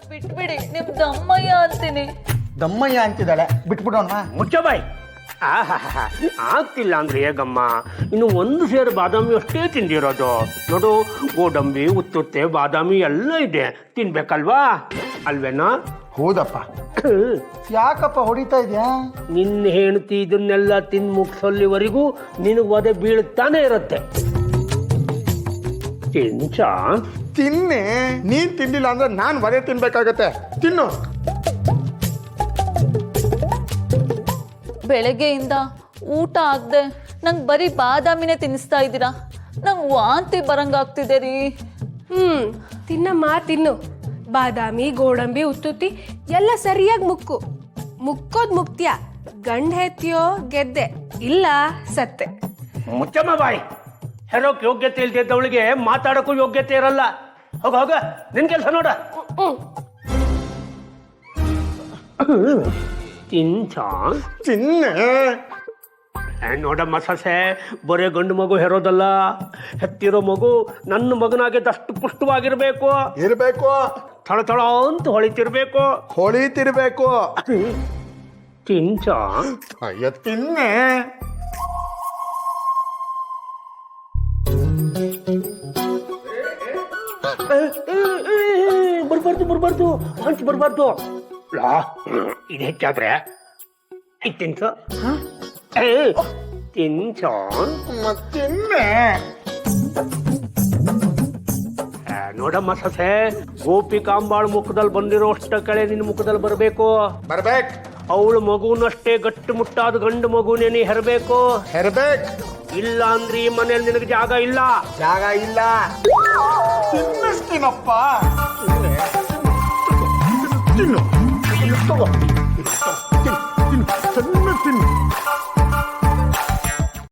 ಬಿಟ್ಬಿಡಿ, ನಿಮ್ ದಮ್ಮಯ್ಯ ಅಂತೀನಿ. ದಮ್ಮಯ್ಯ ಅಂತಿದ್ದಾಳೆ, ಬಿಟ್ಬಿಡೋಣ. ಮುಚ್ಚಬಾಯ್. ಆಗ್ತಿಲ್ಲ ಅಂದ್ರೆ ಹೇಗಮ್ಮ, ಇನ್ನು ಒಂದು ಸೇರು ಬಾದಾಮಿ ಅಷ್ಟೇ ತಿಂದಿರೋದು. ನೋಡು, ಗೋಡಂಬಿ, ಉತ್ತುತ್ತೆ, ಬಾದಾಮಿ ಎಲ್ಲ ಇದೆ, ತಿನ್ಬೇಕಲ್ವಾ? ಅಲ್ವೇನಾ? ಹೌದಪ್ಪ. ಯಾಕಪ್ಪ ಹೊಡಿತಾ ಇದ್ಯಾ? ನಿನ್ನ ಹೆಂಡತಿ ಇದನ್ನೆಲ್ಲ ತಿಂದು ಮುಗಿಸೋಲ್ಲಿವರೆಗೂ ನಿನಗೆ ಒದೆ ಬೀಳ್ತಾನೆ ಇರುತ್ತೆ. ತಿಂಚ ತಿನ್ನೆ. ನೀನ್ ತಿನ್ನಿಲ್ಲ ಅಂದ್ರೆ ನಾನು ಒದೆ ತಿನ್ಬೇಕಾಗತ್ತೆ. ತಿನ್ನು. ಬೆಳಗ್ಗೆಯಿಂದ ಊಟ ಆಗದೆ ನಂಗೆ ಬರೀ ಬಾದಾಮಿನೇ ತಿನ್ನಿಸ್ತಾ ಇದ್ದೀರಾ. ನಂಗೆ ವಾಂತಿ ಬರಂಗಾಗ್ತಿದೆ ರೀ. ತಿನ್ನಮ್ಮ, ತಿನ್ನು. ಬಾದಾಮಿ, ಗೋಡಂಬಿ, ಉತ್ತುತ್ತಿ ಎಲ್ಲ ಸರಿಯಾಗಿ ಮುಕ್ಕೋದ್ ಮುಕ್ತಿಯ. ಗಂಡ ಹೆತ್ತಿಯೋ ಗೆದ್ದೆ, ಇಲ್ಲ ಸತ್ತೆ. ಮುಚ್ಚಮ್ಮ ಬಾಯ್. ಹೆರೋಕ್ ಯೋಗ್ಯತೆ ಇಲ್ದಿದ್ದವಳಿಗೆ ಮಾತಾಡೋಕ್ಕೂ ಯೋಗ್ಯತೆ ಇರಲ್ಲ. ಹೋಗ ನಿನ್ ಕೆಲಸ ನೋಡ. ತಿಂಚ ತಿನ್ನೆ. ನೋಡಮ್ಮ ಸೊಸೆ, ಬರೇ ಗಂಡು ಮಗು ಹೆರೋದಲ್ಲ, ಹೆತ್ತಿರೋ ಮಗು ನನ್ನ ಮಗನಾಗಿದ್ದಷ್ಟು ಪುಷ್ಟವಾಗಿರ್ಬೇಕು. ಇರ್ಬೇಕು. ಥಳ ಥಳ ಅಂತ ಹೊಳಿತಿರ್ಬೇಕು. ಹೊಳಿತಿರ್ಬೇಕು. ತಿಂಚ. ಅಯ್ಯ ತಿನ್ನೆ. ಬರ್ಬಾರ್ದು ಹಂಚ್ ಬರ್ಬಾರ್ದು. ಇದು ಹೆಚ್ಚಾದ್ರೆ ತಿಂಚ. ತಿಂಚ ಮತ್ತಿನ್ನೆ. ನೋಡಮ್ಮ ಸೊಸೆ, ಗೋಪಿಕಾಂಬಾಳ್ ಮುಖದಲ್ಲಿ ಬಂದಿರೋ ಅಷ್ಟ ಕಳೆ ನಿನ್ನ ಮುಖದಲ್ಲಿ ಬರ್ಬೇಕು. ಅವಳು ಮಗುನಷ್ಟೇ ಗಟ್ಟಿ ಮುಟ್ಟಾದ ಗಂಡು ಮಗುನೇ ಹೆರಬೇಕು. ಇಲ್ಲ ಅಂದ್ರೆ ಈ ಮನೇಲಿ ನಿನಗೆ ಜಾಗ ಇಲ್ಲ. ತಿನ್ನಿಸ್ತೀನಪ್ಪ. ತಿನ್ನು. ತಗೋ.